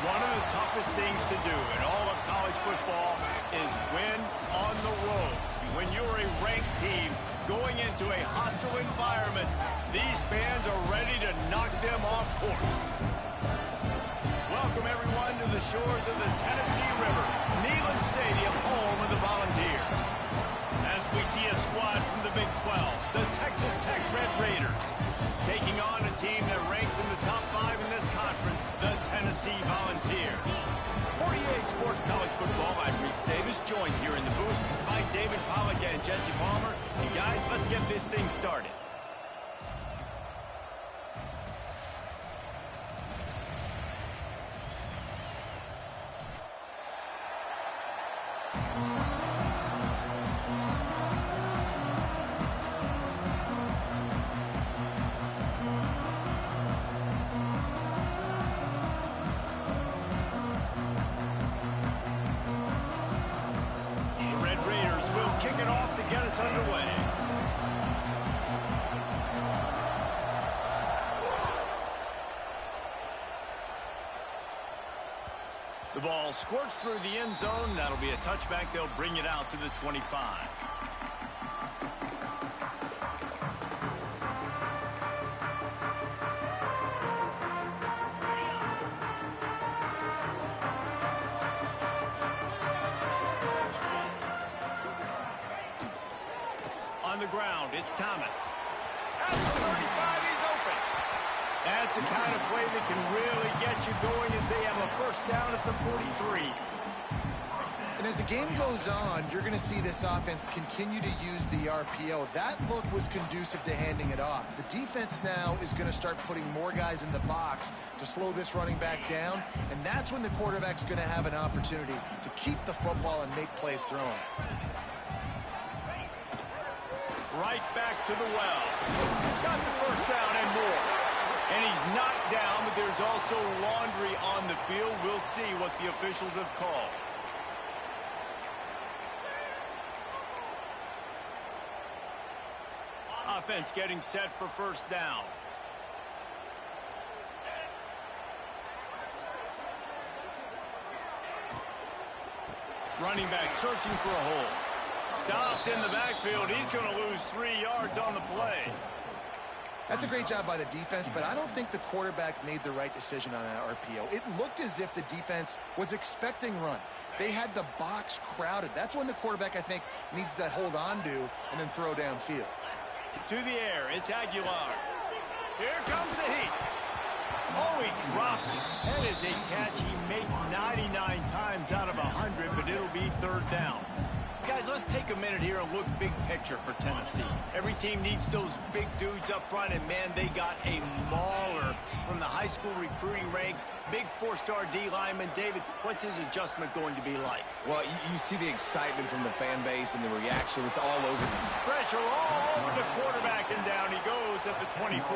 One of the toughest things to do in all of college football is win on the road. When you're a ranked team going into a hostile environment, these fans are ready to knock them off course. Welcome, everyone, to the shores of the Tennessee River, Neyland Stadium, home of the Volunteers. As we see a squad from the Big 12, the Texas Tech Red Raiders, taking on a team that ranks in the top 5 in this conference, the Tennessee Volunteers. 48 Sports College Football, I'm Reese Davis, joined here in the booth by David Pollack and Jesse Palmer. And guys, let's get this thing started. Underway. The ball squirts through the end zone. That'll be a touchback. They'll bring it out to the 25. On the ground, it's Thomas. At the 35, he's open. That's the kind of play that can really get you going as they have a first down at the 43. And as the game goes on, you're going to see this offense continue to use the RPO. That look was conducive to handing it off. The defense now is going to start putting more guys in the box to slow this running back down, and that's when the quarterback's going to have an opportunity to keep the football and make plays throwing. Right back to the well. Got the first down and more. And he's knocked down, but there's also laundry on the field. We'll see what the officials have called. Offense getting set for first down. Running back searching for a hole. Stopped in the backfield. He's going to lose 3 yards on the play. That's a great job by the defense, but I don't think the quarterback made the right decision on that RPO. It looked as if the defense was expecting run. They had the box crowded. That's when the quarterback, I think, needs to hold on to and then throw downfield. To the air, it's Aguilar. Here comes the heat. Oh, he drops it. That is a catch he makes 99 times out of 100, but it'll be third down. Guys, let's take a minute here and look big picture for Tennessee. Every team needs those big dudes up front, and man, they got a mauler from the high school recruiting ranks. Big 4-star D lineman. David, what's his adjustment going to be like? Well, you see the excitement from the fan base and the reaction. It's all over them. Pressure all over the quarterback, and down he goes at the 24.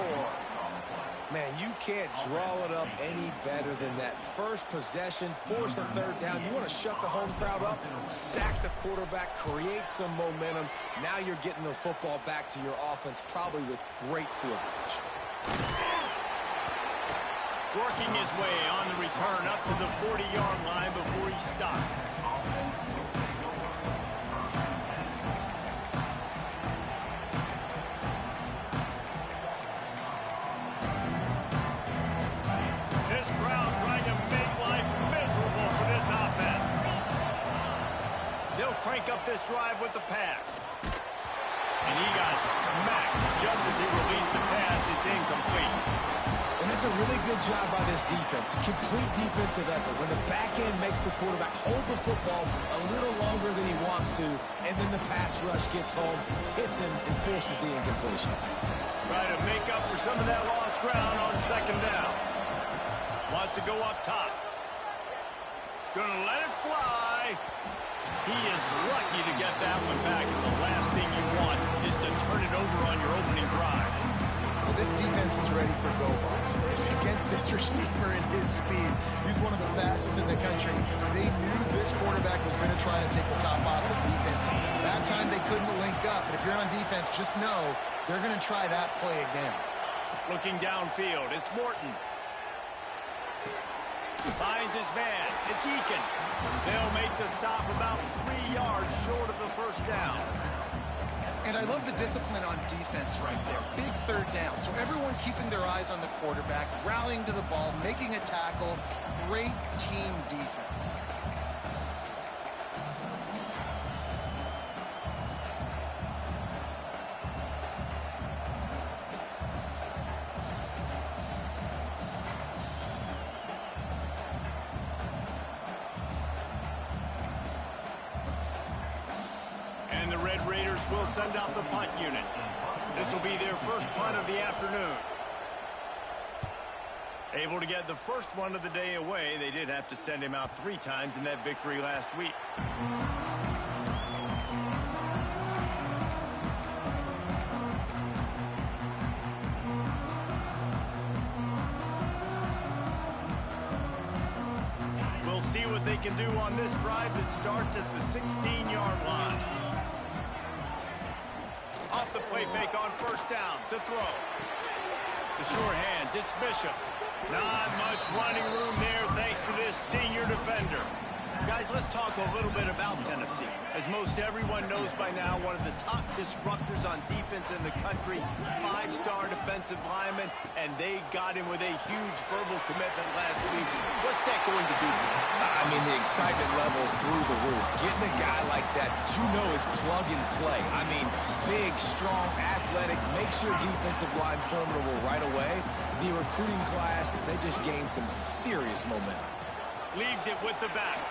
Man, you can't draw it up any better than that. First possession, force a third down. You want to shut the home crowd up, sack the quarterback, create some momentum. Now you're getting the football back to your offense, probably with great field position. Working his way on the return up to the 40-yard line before he stopped. Crank up this drive with the pass. And he got smacked just as he released the pass. It's incomplete. And that's a really good job by this defense. A complete defensive effort. When the back end makes the quarterback hold the football a little longer than he wants to, and then the pass rush gets home, hits him, and forces the incompletion. Try to make up for some of that lost ground on second down. Wants to go up top. Gonna let it fly. He is lucky to get that one back, and the last thing you want is to turn it over on your opening drive. Well, this defense was ready for go balls. Against this receiver and his speed, he's one of the fastest in the country. They knew this quarterback was going to try to take the top off the defense. That time they couldn't link up, but if you're on defense, just know they're going to try that play again. Looking downfield, it's Morton. Finds his man. It's Eakin. They'll make the stop about 3 yards short of the first down. And I love the discipline on defense right there. Big third down. So everyone keeping their eyes on the quarterback, rallying to the ball, making a tackle. Great team defense. And the Red Raiders will send out the punt unit. This will be their first punt of the afternoon. Able to get the first one of the day away. They did have to send him out 3 times in that victory last week. We'll see what they can do on this drive that starts at the 16-yard line. Off the play fake on first down to throw. The short hands, it's Bishop. Not much running room there thanks to this senior defender. Guys, let's talk a little bit about Tennessee. As most everyone knows by now, one of the top disruptors on defense in the country, 5-star defensive lineman, and they got him with a huge verbal commitment last week. What's that going to do for them? I mean, the excitement level through the roof. Getting a guy like that you know is plug and play. I mean, big, strong, athletic, makes your defensive line formidable right away. The recruiting class, they just gained some serious momentum. Leaves it with the back.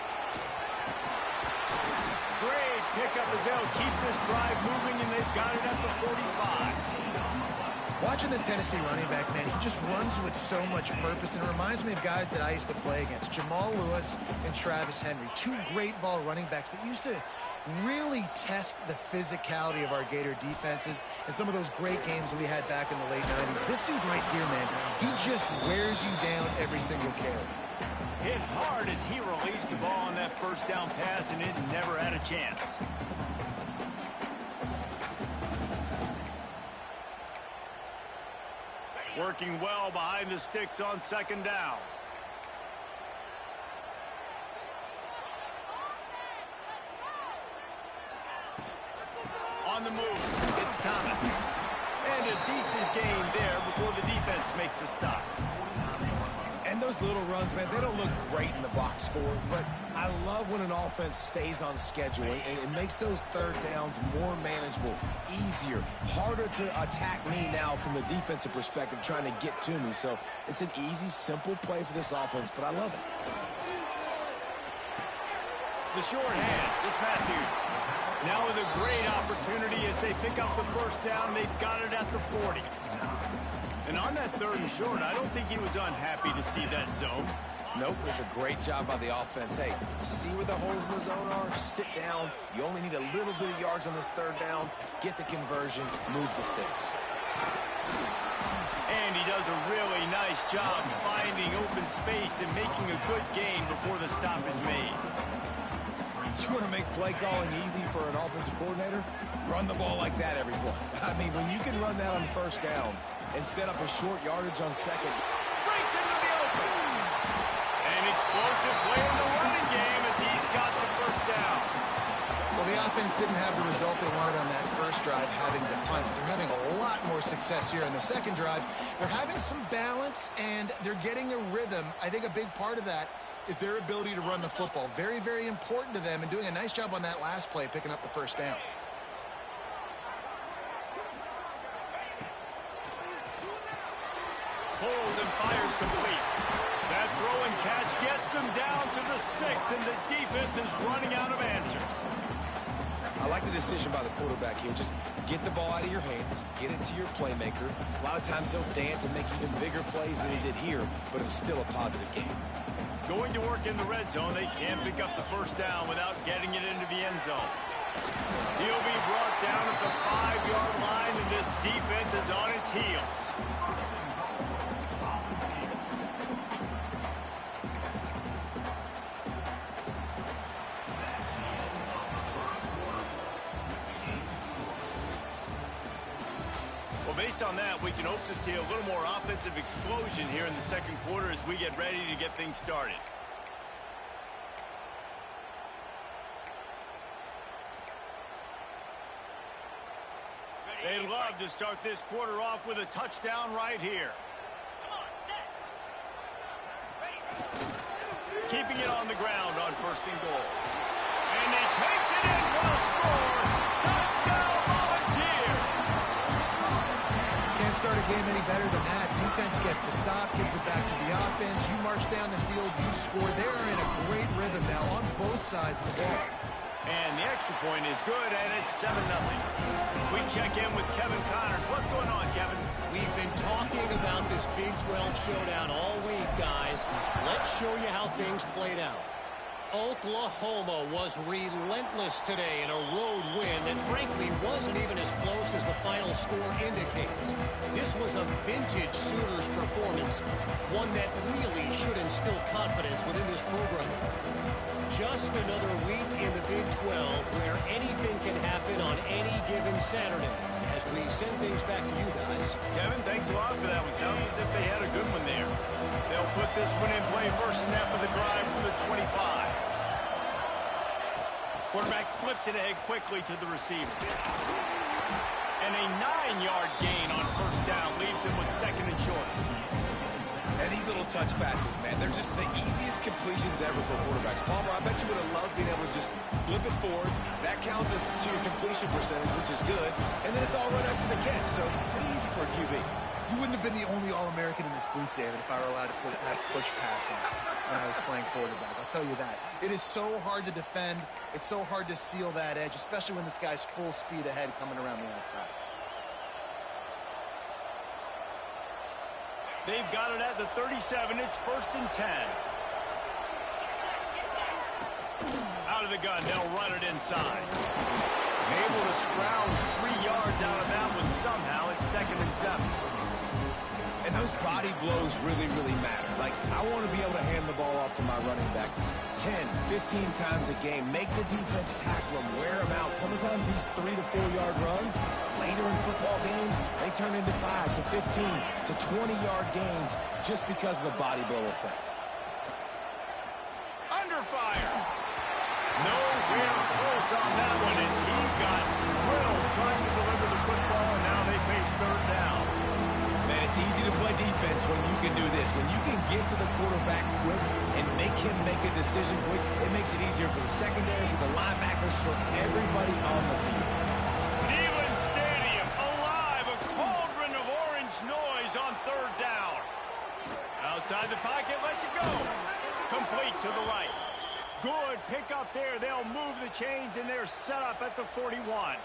Great pickup as they'll keep this drive moving, and they've got it at the 45. Watching this Tennessee running back, man, he just runs with so much purpose, and it reminds me of guys that I used to play against, Jamal Lewis and Travis Henry, 2 great ball running backs that used to really test the physicality of our Gator defenses and some of those great games we had back in the late 90s. This dude right here, man, he just wears you down every single carry. Hit hard as he released the ball on that first down pass, and it never had a chance. Working well behind the sticks on second down. On the move, it's Thomas. And a decent gain there before the defense makes the stop. And those little runs, man, they don't look great in the box score, but I love when an offense stays on schedule and it makes those third downs more manageable, easier, harder to attack me now from the defensive perspective trying to get to me. So it's an easy, simple play for this offense, but I love it. The short hands, it's Matthews. Now with a great opportunity as they pick up the first down, they've got it at the 40. And on that 3rd and short, I don't think he was unhappy to see that zone. Nope, it was a great job by the offense. Hey, see where the holes in the zone are? Sit down. You only need a little bit of yards on this 3rd down. Get the conversion. Move the sticks. And he does a really nice job finding open space and making a good gain before the stop is made. You want to make play calling easy for an offensive coordinator? Run the ball like that every play. I mean, when you can run that on first down and set up a short yardage on second. Breaks into the open. An explosive play in the running game as he's got the first down. Well, the offense didn't have the result they wanted on that first drive, having to punt. They're having a lot more success here on the second drive. They're having some balance, and they're getting a rhythm. I think a big part of that is their ability to run the football. Very, very important to them, and doing a nice job on that last play, picking up the first down. Pulls and fires complete. That throw and catch gets them down to the 6, and the defense is running out of answers. I like the decision by the quarterback here. Just get the ball out of your hands, get it to your playmaker. A lot of times they'll dance and make even bigger plays than he did here, but it was still a positive game. Going to work in the red zone, they can't pick up the first down without getting it into the end zone. He'll be brought down at the 5-yard line, and this defense is on its heels. based on that, we can hope to see a little more offensive explosion here in the second quarter as we get ready to get things started. They'd love to start this quarter off with a touchdown right here. Keeping it on the ground on 1st and goal. And he takes it in for the score. Touchdown, Volunteer! Can't start a game any better than that. Defense gets the stop, gives it back to the offense. You march down the field, you score. They're in a great rhythm now on both sides of the ball. And the extra point is good, and it's 7-0. We check in with Kevin Connors. What's going on, Kevin? We've been talking about this Big 12 showdown all week, guys. Let's show you how things played out. Oklahoma was relentless today in a road win that frankly wasn't even as close as the final score indicates. This was a vintage Sooners performance, one that really should instill confidence within this program. Just another week in the Big 12 where anything can happen on any given Saturday. As we send things back to you guys. Kevin, thanks a lot for that one. Sounds as if they had a good one there. They'll put this one in play. First snap of the drive from the 25. Quarterback flips it ahead quickly to the receiver. And a 9-yard gain on 1st down leaves him with 2nd and short. And these little touch passes, man, they're just the easiest completions ever for quarterbacks. Palmer, I bet you would have loved being able to just flip it forward. That counts as to your completion percentage, which is good. And then it's all right up to the catch, so pretty easy for a QB. You wouldn't have been the only All-American in this booth, David, if I were allowed to have push passes when I was playing quarterback. I'll tell you that. It is so hard to defend. It's so hard to seal that edge, especially when this guy's full speed ahead coming around the outside. They've got it at the 37. It's 1st and 10. Out of the gun. They'll run it inside. Able to scrounge 3 yards out of that one somehow. It's 2nd and 7. And those body blows really, really matter. Like, I want to be able to hand the ball off to my running back 10, 15 times a game. Make the defense tackle them, wear them out. Sometimes these 3 to 4 yard runs, later in football games, they turn into 5 to 15 to 20-yard gains just because of the body blow effect. Under fire. Nowhere close on that one as he got drilled trying to deliver the football, and now they face 3rd down. Man, it's easy to play defense when you can do this. When you can get to the quarterback quick and make him make a decision quick, it makes it easier for the secondary, for the linebackers, for everybody on the field. Neyland Stadium alive, a cauldron of orange noise on 3rd down. Outside the pocket, lets it go. Complete to the right. Good pick up there. They'll move the chains, and they're set up at the 41.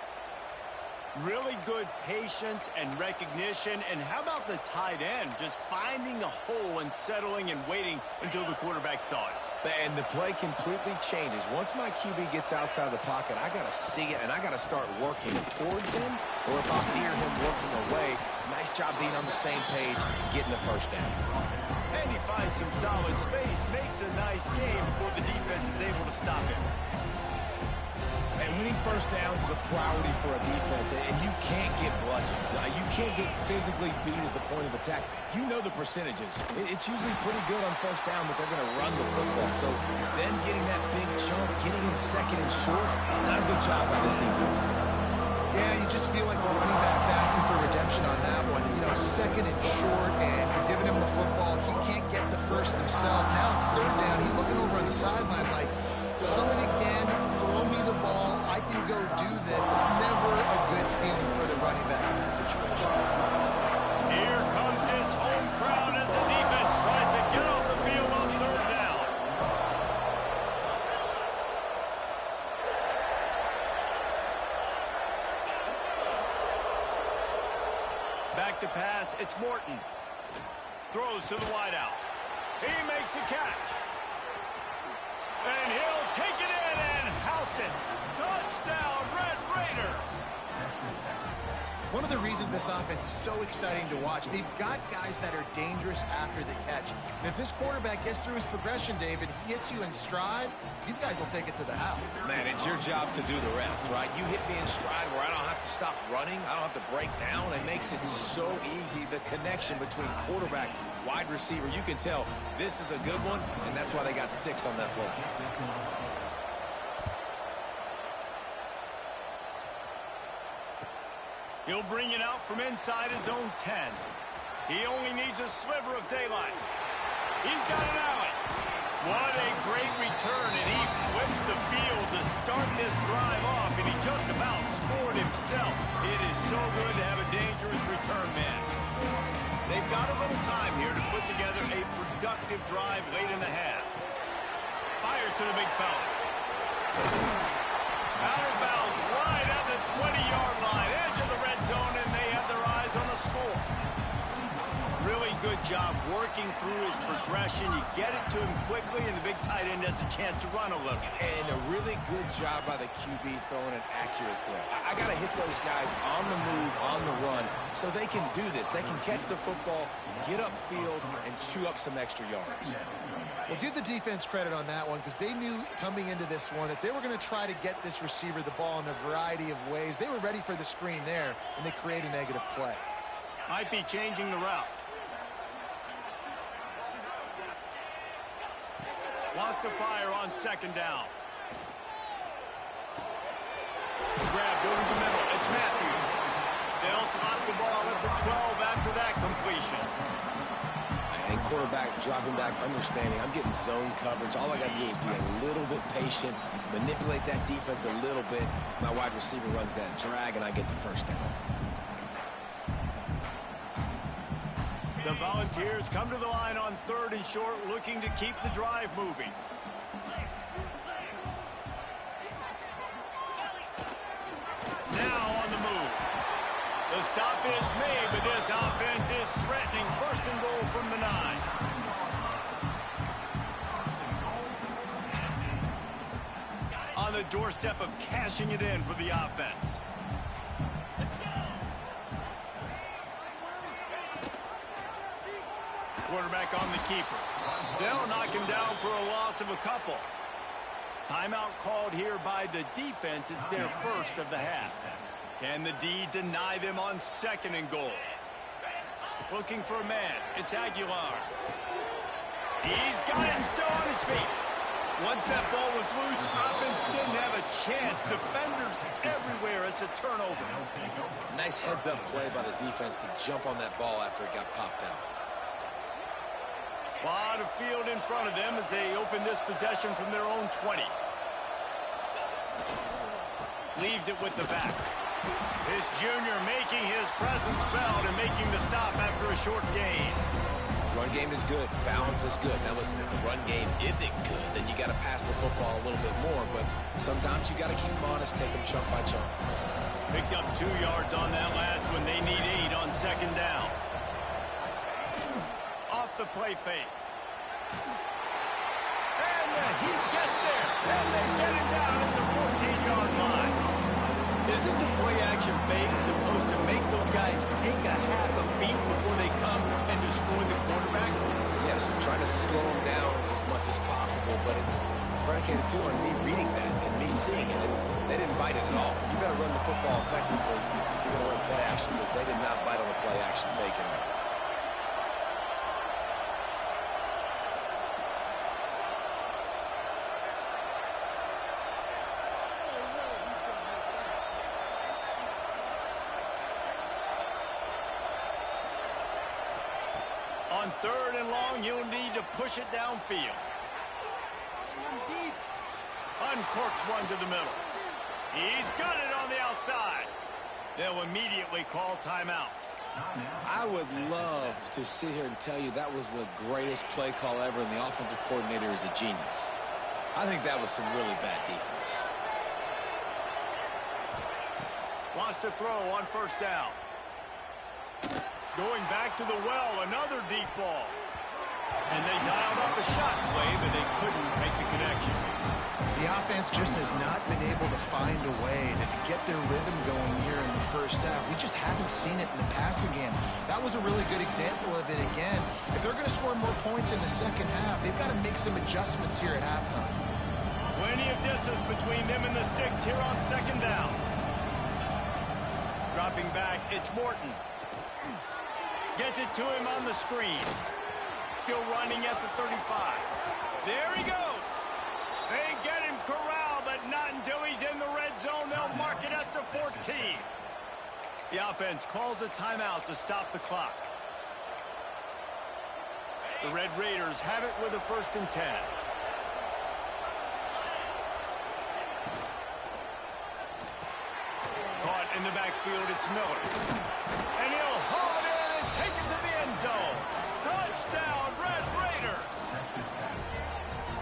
Really good patience and recognition. And how about the tight end? Just finding the hole and settling and waiting until the quarterback saw it. And the play completely changes. Once my QB gets outside the pocket, I got to see it, and I got to start working towards him, or if I'm near him working away, nice job being on the same page, getting the 1st down. And he finds some solid space, makes a nice game before the defense is able to stop him. And winning 1st downs is a priority for a defense, and you can't get bludgeoned. You can't get physically beat at the point of attack. You know the percentages. It's usually pretty good on 1st down that they're going to run the football. So then getting that big chunk, getting in 2nd and short, not a good job by this defense. Yeah, you just feel like the running back's asking for redemption on that one. You know, 2nd and short, and you're giving him the football. He can't get the first himself. Now it's 3rd down. He's looking over on the sideline like, pull it again, throw me the ball, I can go do this. It's never a good feeling for the running back in that situation. Here comes his home crowd as the defense tries to get off the field on 3rd down. Back to pass, it's Morton. Throws to the wideout. He makes a catch. And he'll take it in and house it. Touchdown, Red Raiders. One of the reasons this offense is so exciting to watch, they've got guys that are dangerous after the catch. And if this quarterback gets through his progression, David, he hits you in stride, these guys will take it to the house. Man, it's your job to do the rest, right? You hit me in stride where I don't have to stop running. I don't have to break down. It makes it so easy, the connection between quarterback, wide receiver. You can tell this is a good one, and that's why they got 6 on that play. He'll bring it out from inside his own 10. He only needs a sliver of daylight. He's got an alley. What a great return, and he flips the field to start this drive off, and he just about scored himself. It is so good to have a dangerous return man. They've got a little time here to put together a productive drive late in the half. Fires to the big fella. Out of bounds, right at the 20-yard line, edge of the red zone, and they have their eyes on the score. Really good job working through his progression. You get it to him quickly, and the big tight end has a chance to run a little. And a really good job by the QB throwing an accurate throw. I got to hit those guys on the move, on the run, so they can do this. They can catch the football, get upfield, and chew up some extra yards. Well, give the defense credit on that one because they knew coming into this one that they were going to try to get this receiver the ball in a variety of ways. They were ready for the screen there, and they create a negative play. Might be changing the route. Wants to fire on second down. Grabbed over the middle. It's Matthews. They'll spot the ball at the 12 after that completion. And quarterback dropping back, understanding I'm getting zone coverage. All I got to do is be a little bit patient, manipulate that defense a little bit. My wide receiver runs that drag, and I get the first down. The Volunteers come to the line on 3rd and short, looking to keep the drive moving. Now on the move. The stop is made, but this offense is threatening. 1st and goal from the 9. On the doorstep of cashing it in for the offense. Quarterback on the keeper. They'll knock him down for a loss of a couple. Timeout called here by the defense. It's their first of the half. Can the D deny them on 2nd and goal? Looking for a man. It's Aguilar. He's got it and still on his feet. Once that ball was loose, offense didn't have a chance. Defenders everywhere. It's a turnover. Nice heads-up play by the defense to jump on that ball after it got popped out. A lot of field in front of them as they open this possession from their own 20. Leaves it with the back. This junior making his presence felt and making the stop after a short gain. Run game is good. Balance is good. Now listen, if the run game isn't good, then you got to pass the football a little bit more. But sometimes you got to keep them honest, take them chunk by chunk. Picked up 2 yards on that last one. They need 8 on 2nd down. Off the play fake. And he gets there. And they get him down at the 14-yard line. Isn't the play-action fake supposed to make those guys take a half a beat before they come and destroy the quarterback? Yes, try to slow them down as much as possible, but it's predicated too on me reading that and me seeing it. And they didn't bite it at all. You better run the football effectively if you're going to run play action, because they did not bite on the play action fake. On 3rd and long, you'll need to push it downfield. Uncorks one to the middle. He's got it on the outside. They'll immediately call timeout. I would love to sit here and tell you that was the greatest play call ever, and the offensive coordinator is a genius. I think that was some really bad defense. Wants to throw on 1st down. Going back to the well, another deep ball. And they dialed up a shot play, but they couldn't make the connection. The offense just has not been able to find a way to get their rhythm going here in the 1st first half. We just haven't seen it in the passing game. That was a really good example of it again. If they're going to score more points in the second half, they've got to make some adjustments here at halftime. Plenty of distance between them and the sticks here on second down. Dropping back, it's Morton. Gets it to him on the screen. Still running at the 35. There he goes. They get him corralled, but not until he's in the red zone. They'll mark it at the 14. The offense calls a timeout to stop the clock. The Red Raiders have it with a 1st and 10. Caught in the backfield, it's Miller. And he'll haul it in and take it to the end zone. Touchdown, Red Raiders!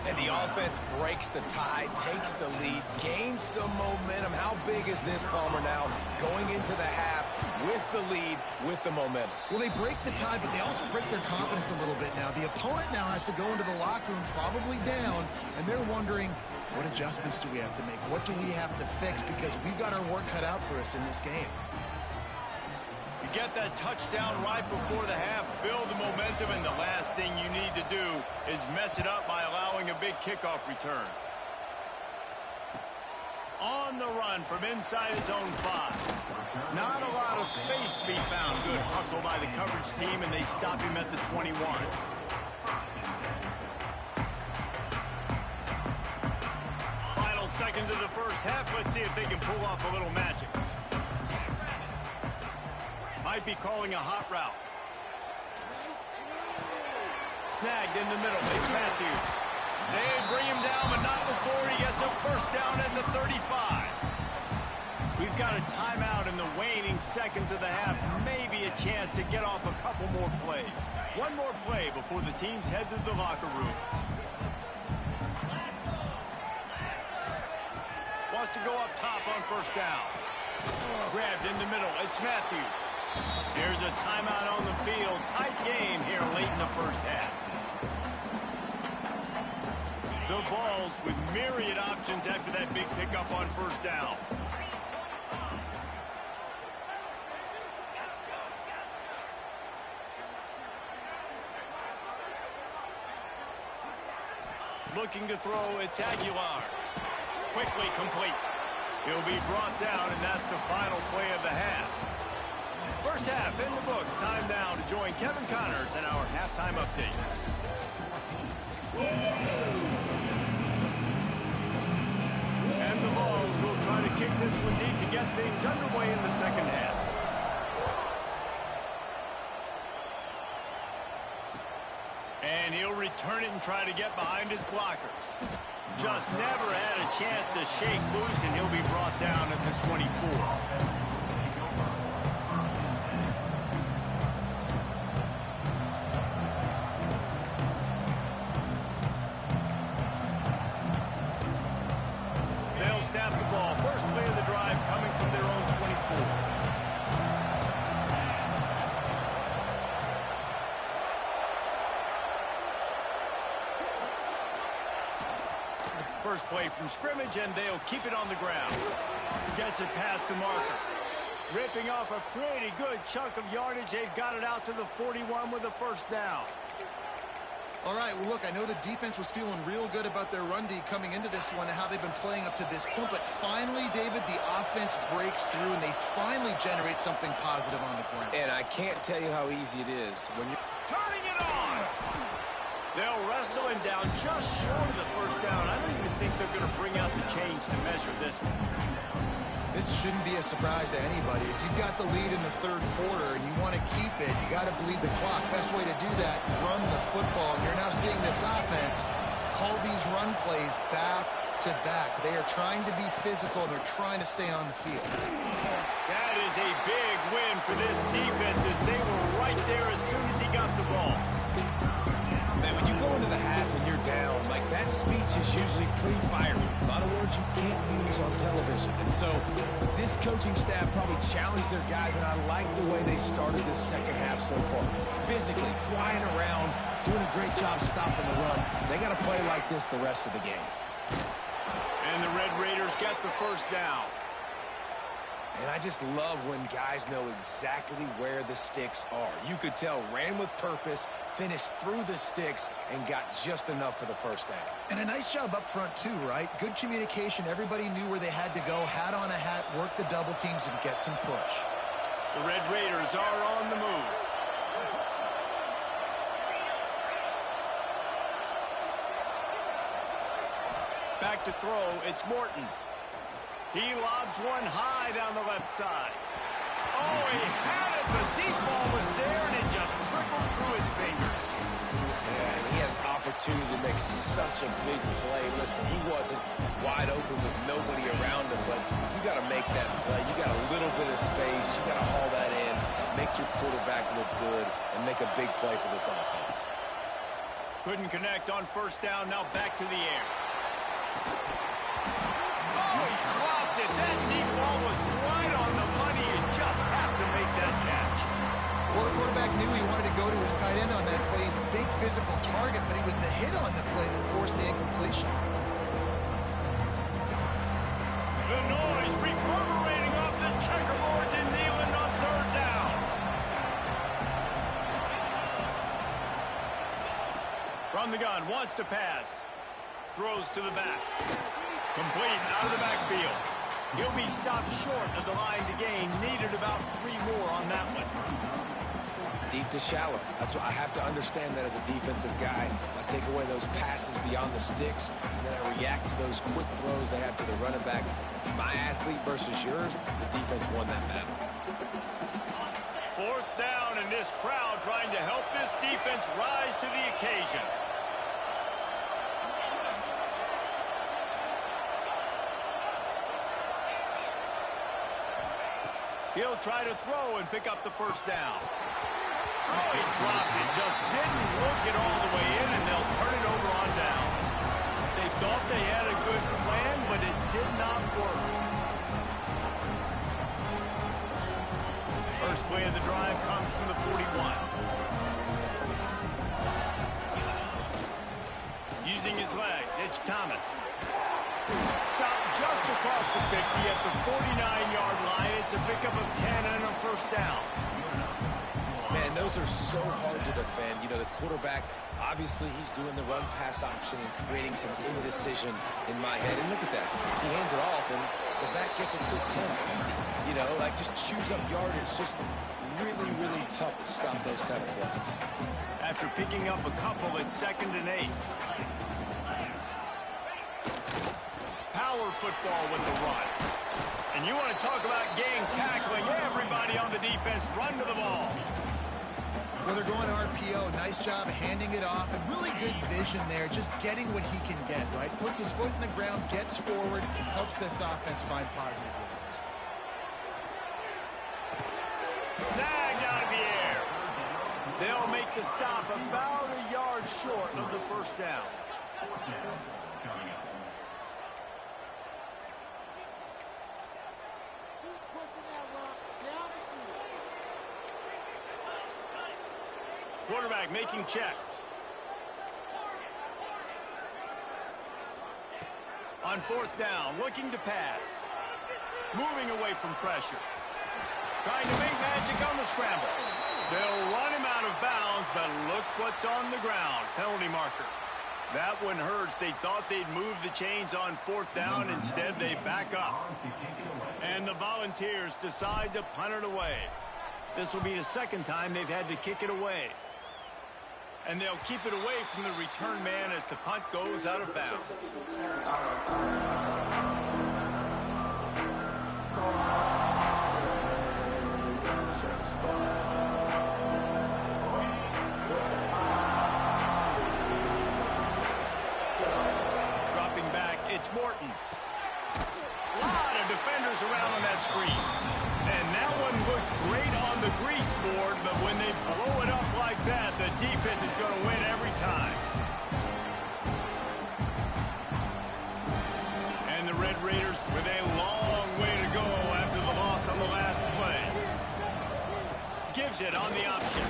And the offense breaks the tie, takes the lead, gains some momentum. How big is this, Palmer, now going into the half with the lead, with the momentum? Well, they break the tie, but they also break their confidence a little bit now. The opponent now has to go into the locker room probably down, and they're wondering, what adjustments do we have to make? What do we have to fix? Because we've got our work cut out for us in this game. You get that touchdown right before the half, build the momentum, and the last thing you need to do is mess it up by allowing a big kickoff return. On the run from inside his own 5. Not a lot of space to be found. Good hustle by the coverage team, and they stop him at the 21. Final seconds of the first half. Let's see if they can pull off a little magic. Might be calling a hot route. Snagged in the middle. It's Matthews. They bring him down, but not before he gets a 1st down at the 35. We've got a timeout in the waning seconds of the half. Maybe a chance to get off a couple more plays. One more play before the teams head to the locker rooms. Wants to go up top on 1st down. Grabbed in the middle. It's Matthews. Here's a timeout on the field. Tight game here late in the first half. The Vols with myriad options after that big pickup on 1st down. Looking to throw, it's Aguilar. Quickly complete. He'll be brought down, and that's the final play of the half. First half in the books. Time now to join Kevin Connors in our halftime update. And the Vols will try to kick this one deep to get things underway in the second half. And he'll return it and try to get behind his blockers. Just never had a chance to shake loose, and he'll be brought down at the 24. Snap the ball. First play of the drive coming from their own 24. First play from scrimmage, and they'll keep it on the ground. Gets it past the marker. Ripping off a pretty good chunk of yardage. They've got it out to the 41 with a 1st down. All right, well, look, I know the defense was feeling real good about their run D coming into this one and how they've been playing up to this point, but finally, David, the offense breaks through and they finally generate something positive on the ground. And I can't tell you how easy it is when you're turning it on. They'll wrestle him down just short of the 1st down. I don't even think they're going to bring out the chains to measure this one. This shouldn't be a surprise to anybody. If you've got the lead in the 3rd quarter and you want to keep it, you got to bleed the clock. Best way to do that, run the football. And you're now seeing this offense call these run plays back to back. They are trying to be physical. They're trying to stay on the field. That is a big win for this defense as they were right there as soon as he got the ball. Man, when you go into the half and you're down, like that speech is usually pretty fiery. A lot of words you can't use on television. And so this coaching staff probably challenged their guys, and I like the way they started this second half so far. Physically, flying around, doing a great job stopping the run. They got to play like this the rest of the game. And the Red Raiders get the 1st down. And I just love when guys know exactly where the sticks are. You could tell ran with purpose, finished through the sticks, and got just enough for the first down. And a nice job up front too, right? Good communication. Everybody knew where they had to go, hat on a hat, work the double teams, and get some push. The Red Raiders are on the move. Back to throw, it's Morton. He lobs one high down the left side. Oh, he had it. The deep ball was there, and it just trickled through his fingers. Yeah, he had an opportunity to make such a big play. Listen, he wasn't wide open with nobody around him, but you got to make that play. You got a little bit of space. You got to haul that in, make your quarterback look good, and make a big play for this offense. Couldn't connect on first down. Now back to the air. Oh, he dropped it. That deep ball was right on the money. You just have to make that catch. Well, the quarterback knew he wanted to go to his tight end on that play. He's a big physical target, but he was the hit on the play that forced the incompletion. The noise reverberating off the checkerboards in Neyland on third down. From the gun, wants to pass. Throws to the back. Complete out of the backfield. He'll be stopped short of the line to gain. Needed about 3 more on that one. Deep to shallow. That's what I have to understand that as a defensive guy. I take away those passes beyond the sticks, and then I react to those quick throws they have to the running back. It's my athlete versus yours. The defense won that battle. Fourth down, and this crowd trying to help this defense rise to the occasion. He'll try to throw and pick up the first down. Oh, he dropped it. Just didn't look it all the way in, and they'll turn it over on downs. They thought they had a good plan, but it did not work. First play of the drive comes from the 41. Using his legs, it's Thomas. Stopped just across the 50 at the 49-yard line. It's a pickup of 10 and a first down. Man, those are so hard to defend. You know, the quarterback, obviously he's doing the run-pass option and creating some indecision in my head. And look at that. He hands it off, and the back gets a quick 10. Easy. You know, like just chews up yardage. Just really, really tough to stop those kind of plays. After picking up a couple, it's 2nd and 8. Power football with the run. And you want to talk about game tackling. Everybody on the defense run to the ball. Well, they're going RPO. Nice job handing it off, and really good vision there, just getting what he can get, right? Puts his foot in the ground, gets forward, helps this offense find positive runs. Snagged out of the air. They'll make the stop about a yard short of the first down. Quarterback making checks. On fourth down, looking to pass. Moving away from pressure. Trying to make magic on the scramble. They'll run him out of bounds, but look what's on the ground. Penalty marker. That one hurts. They thought they'd move the chains on fourth down. Instead, they back up. And the Volunteers decide to punt it away. This will be the second time they've had to kick it away. And they'll keep it away from the return man as the punt goes out of bounds. Dropping back, it's Morton. A lot of defenders around on that screen. And that one looked great on the grease board, but when they blow it up like that, the defense is going to win every time. And the Red Raiders with a long way to go after the loss on the last play. Gives it on the option.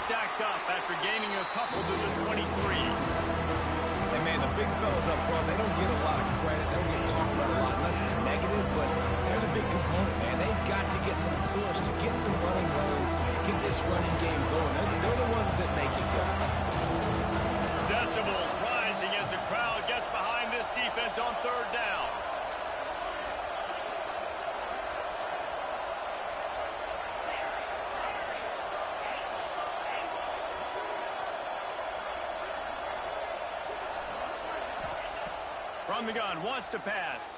Stacked up after gaining a couple to the 23. They And, man, the big fellas up front, they don't get a lot of credit. They don't get talked about a lot unless it's negative, but they're the big component, man. They've got to get some push, to get some running lanes, get this running game going. They're the ones that make it go. Decibels rising as the crowd gets behind this defense on third down. From the gun, wants to pass.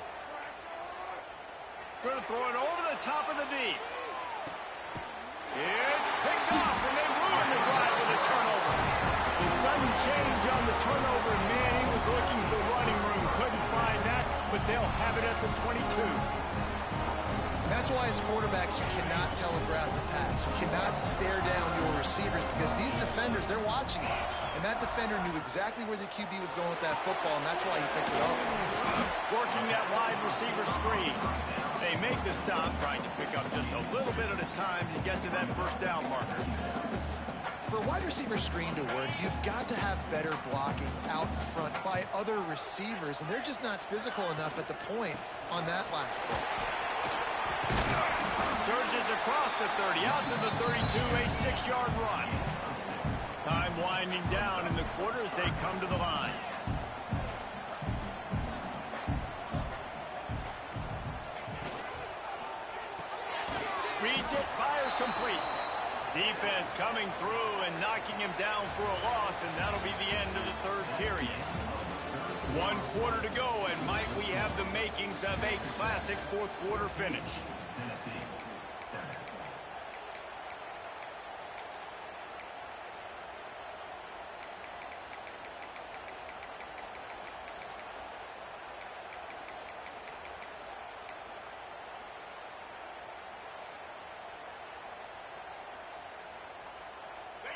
Going to throw it over the top of the deep. It's picked off, and they ruin the drive with a turnover. The sudden change on the turnover, and man, he was looking for running room. Couldn't find that, but they'll have it at the 22. That's why as quarterbacks, you cannot telegraph the pass. You cannot stare down your receivers because these defenders, they're watching it. And that defender knew exactly where the QB was going with that football, and that's why he picked it up. Working that wide receiver screen. They make the stop, trying to pick up just a little bit at a time to get to that first down marker. For a wide receiver screen to work, you've got to have better blocking out in front by other receivers, and they're just not physical enough at the point on that last play. Surges across the 30, out to the 32, a 6-yard run. Time winding down in the quarter as they come to the line. Reads it, fires complete. Defense coming through and knocking him down for a loss, and that'll be the end of the third period. 1 quarter to go, and might we have the makings of a classic fourth quarter finish.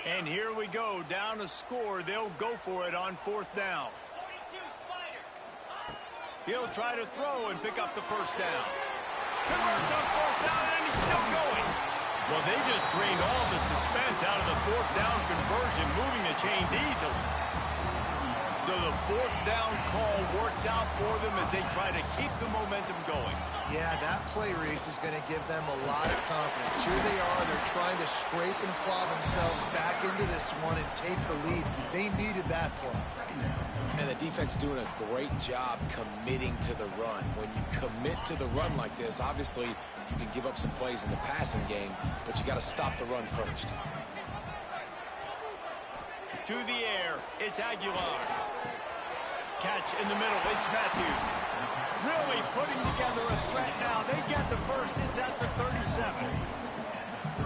And here we go, down a score. They'll go for it on fourth down. He'll try to throw and pick up the first down. Converts on fourth down, and he's still going. Well, they just drained all the suspense out of the fourth down conversion, moving the chains easily. So the fourth down call works out for them as they try to keep the momentum going. Yeah, that play race is going to give them a lot of confidence. Here they are. They're trying to scrape and claw themselves back into this one and take the lead. They needed that play. And the defense doing a great job committing to the run. When you commit to the run like this, obviously you can give up some plays in the passing game, but you got to stop the run first. To the air, it's Aguilar. Catch in the middle, it's Matthews. Really putting together a threat now. They get the first, it's at the 37.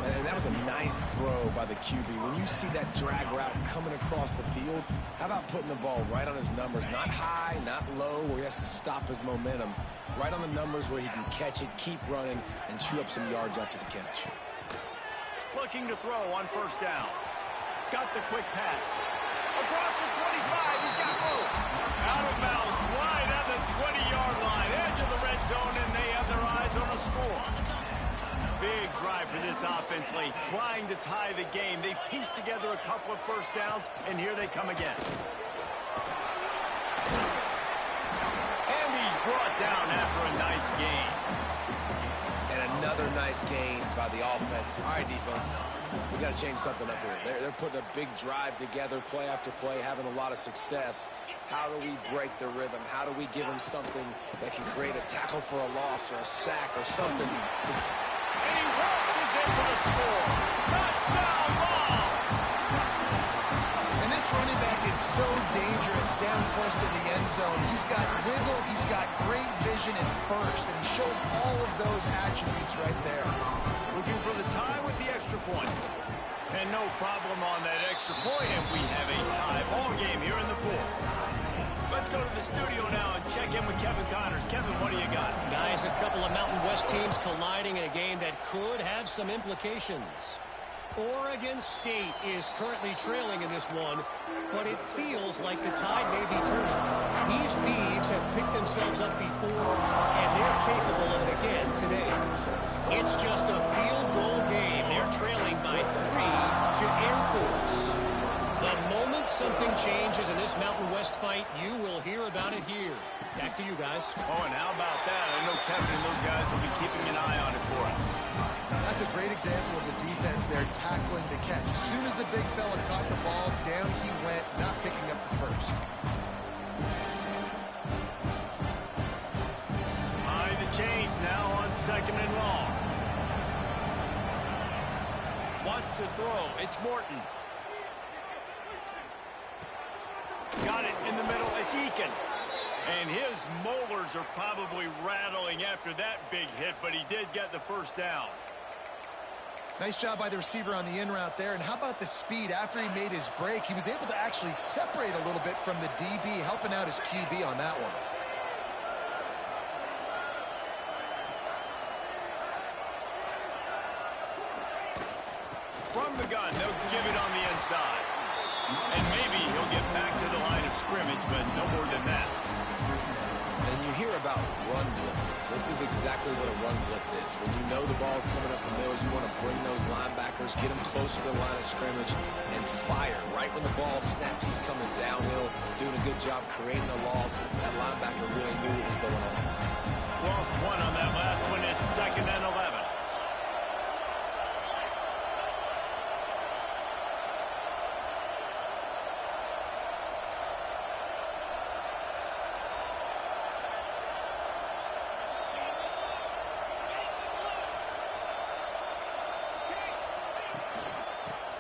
And that was a nice throw by the QB. When you see that drag route coming across the field, how about putting the ball right on his numbers? Not high, not low, where he has to stop his momentum. Right on the numbers where he can catch it, keep running, and chew up some yards after the catch. Looking to throw on first down. Got the quick pass. Across the 25, he's got room. Out of bounds, wide at the 20-yard line. Edge of the red zone, and they have their eyes on a score. Big drive for this offense late, trying to tie the game. They pieced together a couple of first downs, and here they come again. And he's brought down after a nice gain. And another nice gain by the offense. All right, defense, we got to change something up here. They're putting a big drive together, play after play, having a lot of success. How do we break the rhythm? How do we give them something that can create a tackle for a loss or a sack or something to... And he waltzes in for the score. Touchdown ball! And this running back is so dangerous down close to the end zone. He's got wiggle, he's got great vision and burst, and he showed all of those attributes right there. Looking for the tie with the extra point. And no problem on that extra point, and we have a tie ball game here in the fourth. Let's go to the studio now and check in with Kevin Connors. Kevin, what do you got? Guys, a couple of Mountain West teams colliding in a game that could have some implications. Oregon State is currently trailing in this one, but it feels like the tide may be turning. These Beavs have picked themselves up before, and they're capable of it again today. It's just a field goal game. They're trailing by 3 to Air Force. The moment something changes in this Mountain West fight, you will hear about it here. Back to you guys. Oh, and how about that? I know Kevin and those guys will be keeping an eye on it for us. That's a great example of the defense there tackling the catch. As soon as the big fella caught the ball, down he went, not picking up the first. Behind the chains now on 2nd and long. Wants to throw. It's Morton. Got it in the middle. It's Eakin. And his molars are probably rattling after that big hit, but he did get the first down. Nice job by the receiver on the in route there. And how about the speed? After he made his break, he was able to actually separate a little bit from the DB, helping out his QB on that one. From the gun, they'll give it on the inside. And maybe he'll get back to the line of scrimmage, but no more than that. And you hear about run blitzes. This is exactly what a run blitz is. When you know the ball's coming up the middle, you want to bring those linebackers, get them closer to the line of scrimmage, and fire. Right when the ball snaps, he's coming downhill, doing a good job creating a loss. That linebacker really knew what was going on. Lost one on that last one. It's 2nd and 11.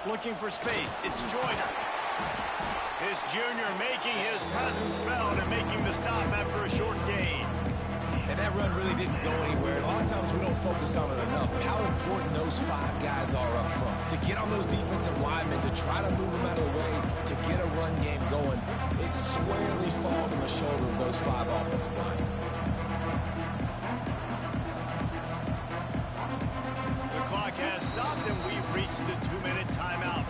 Looking for space. It's Joyner. His junior making his presence felt and making the stop after a short gain. And that run really didn't go anywhere. A lot of times we don't focus on it enough, but how important those 5 guys are up front. To get on those defensive linemen, to try to move them out of the way, to get a run game going, it squarely falls on the shoulder of those 5 offensive linemen. The clock has stopped and we've reached the 2-minute timeout.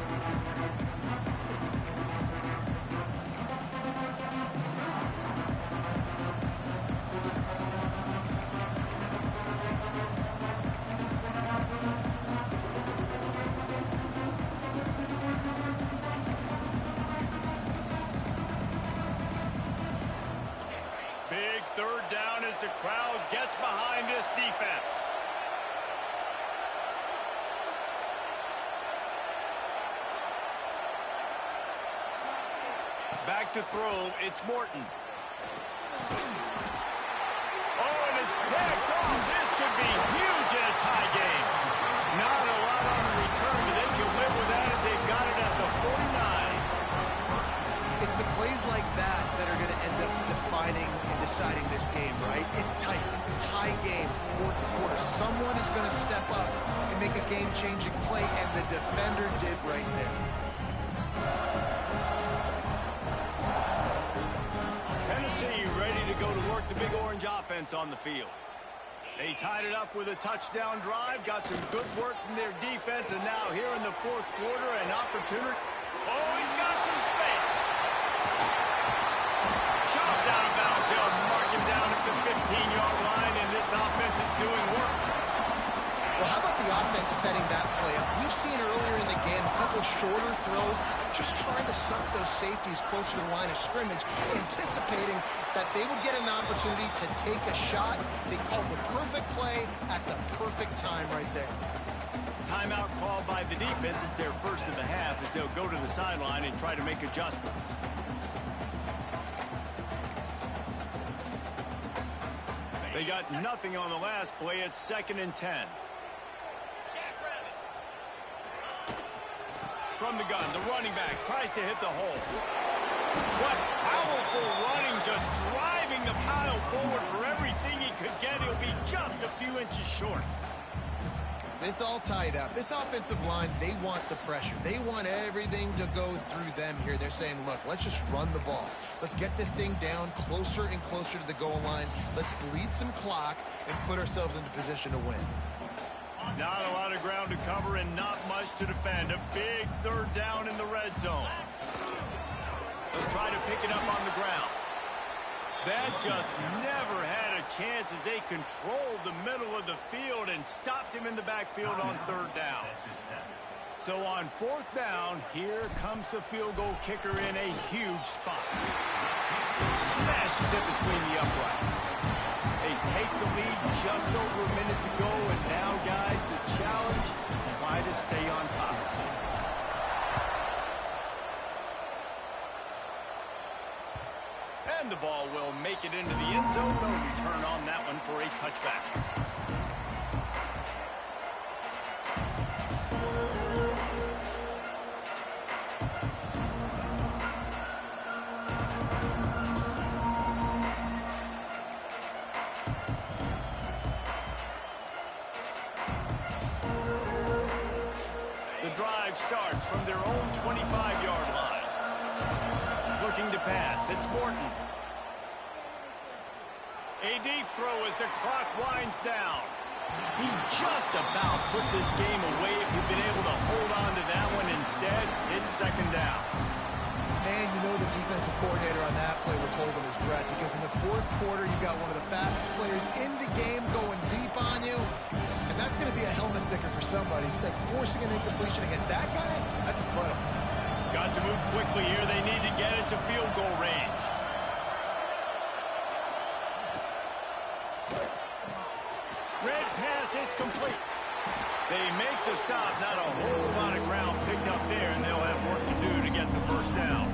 Big 3rd down as the crowd gets behind this defense. Back to throw, it's Morton. Oh, and it's picked off. This could be huge in a tie game. Not a lot on the return, but they can live with that as they've got it at the 49. It's the plays like that that are going to end up defining and deciding this game, right? It's tight. Tie game, 4th quarter. Someone is going to step up and make a game-changing play, and the defender did right there. Tennessee ready to go to work the Big Orange offense on the field. They tied it up with a touchdown drive, got some good work from their defense, and now here in the 4th quarter, an opportunity. Oh, he's got some space. Shot down of bounds. They'll mark him down at the 15-yard line, and this offense is doing work. Well, how about the offense setting that play up? We've seen earlier in the game a couple shorter throws, just trying to suck those safeties closer to the line of scrimmage, anticipating that they would get an opportunity to take a shot. They called the perfect play at the perfect time right there. Timeout called by the defense. It's their first of the half as they'll go to the sideline and try to make adjustments. They got nothing on the last play. It's 2nd and 10. From the gun, the running back tries to hit the hole. What powerful running, just driving the pile forward for everything he could get. He'll be just a few inches short. It's all tied up. This offensive line, they want the pressure. They want everything to go through them here. They're saying, look, let's just run the ball. Let's get this thing down closer and closer to the goal line. Let's bleed some clock and put ourselves into position to win. Not a lot of ground to cover and not much to defend. A big 3rd down in the red zone. They'll try to pick it up on the ground. That just never had a chance as they controlled the middle of the field and stopped him in the backfield on 3rd down. So on 4th down, here comes the field goal kicker in a huge spot. Smashes it between the uprights. They take the lead just over a minute to go, and now, guys, the challenge, try to stay on top. And the ball will make it into the end zone. No return on that one for a touchback. Starts from their own 25-yard line. Looking to pass. It's Morton. A deep throw as the clock winds down. He just about put this game away if he'd been able to hold on to that one. Instead, it's 2nd down. And you know the defensive coordinator on that play was holding his breath, because in the 4th quarter, you got one of the fastest players in the game going deep on you. And that's going to be a helmet sticker for somebody. Like, forcing an incompletion against that guy, that's incredible. Got to move quickly here. They need to get it to field goal range. Red pass, it's complete. They make the stop. Not a whole lot of ground picked up there, and they'll have work to do to get the 1st down.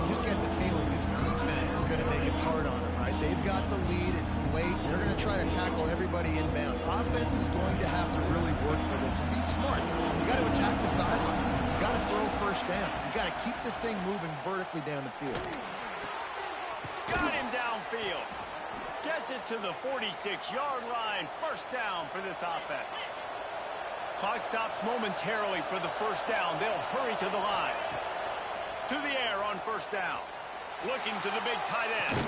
You just get the feeling this defense is going to make it hard on them, right? They've got the lead. It's late. They're going to try to tackle everybody inbounds. Offense is going to have to really work for this. Be smart. You got to attack the sidelines. You got to throw 1st downs. You got to keep this thing moving vertically down the field. Got him downfield. Gets it to the 46-yard line. 1st down for this offense. Clock stops momentarily for the 1st down. They'll hurry to the line. To the air on 1st down. Looking to the big tight end.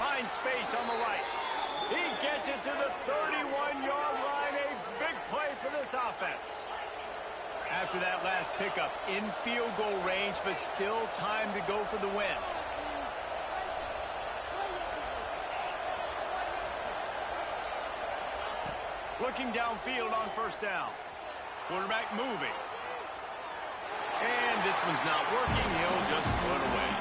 Finds space on the right. He gets it to the 31-yard line. A big play for this offense. After that last pickup, in field goal range, but still time to go for the win. Looking downfield on 1st down. Quarterback moving. And this one's not working. He'll just throw it away.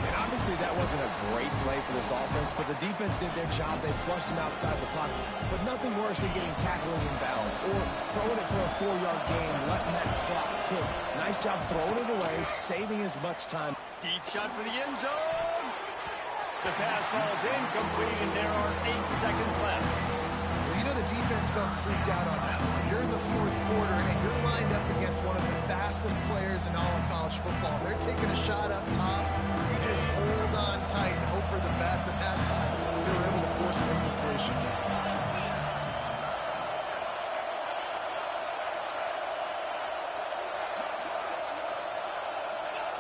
And obviously that wasn't a great play for this offense, but the defense did their job. They flushed him outside the pocket. But nothing worse than getting tackled in bounds or throwing it for a 4-yard gain, letting that clock tick. Nice job throwing it away, saving as much time. Deep shot for the end zone. The pass falls incomplete, and there are 8 seconds left. You know the defense felt freaked out on that one. You're in the 4th quarter, and you're lined up against one of the fastest players in all of college football. They're taking a shot up top. You just hold on tight and hope for the best. At that time, they were able to force an incompletion.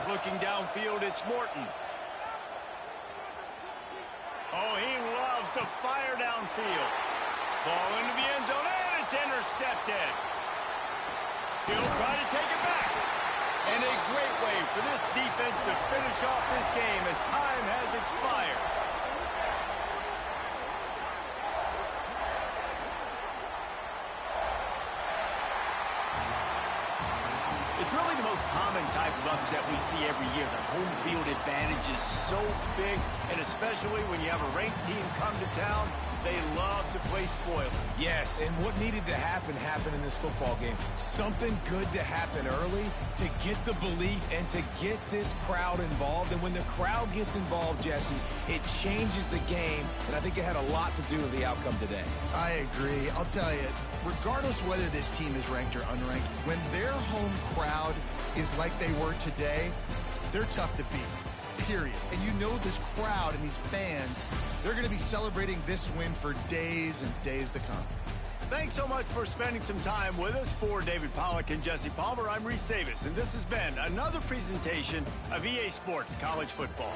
Looking downfield, it's Morton. Oh, he loves to fire downfield. Ball into the end zone, and it's intercepted. He'll try to take it back. And a great way for this defense to finish off this game as time has expired. It's really the most common type of upset we see every year. The home field advantage is so big, and especially when you have a ranked team come to town, they love to play spoiler. Yes, and what needed to happen happened in this football game. Something good to happen early to get the belief and to get this crowd involved. And when the crowd gets involved, Jesse, it changes the game, and I think it had a lot to do with the outcome today. I agree. I'll tell you, regardless whether this team is ranked or unranked, when their home crowd is like they were today, they're tough to beat. Period. And you know this crowd and these fans, they're going to be celebrating this win for days and days to come. Thanks so much for spending some time with us. For David Pollack and Jesse Palmer, I'm Reese Davis, and this has been another presentation of EA Sports College Football.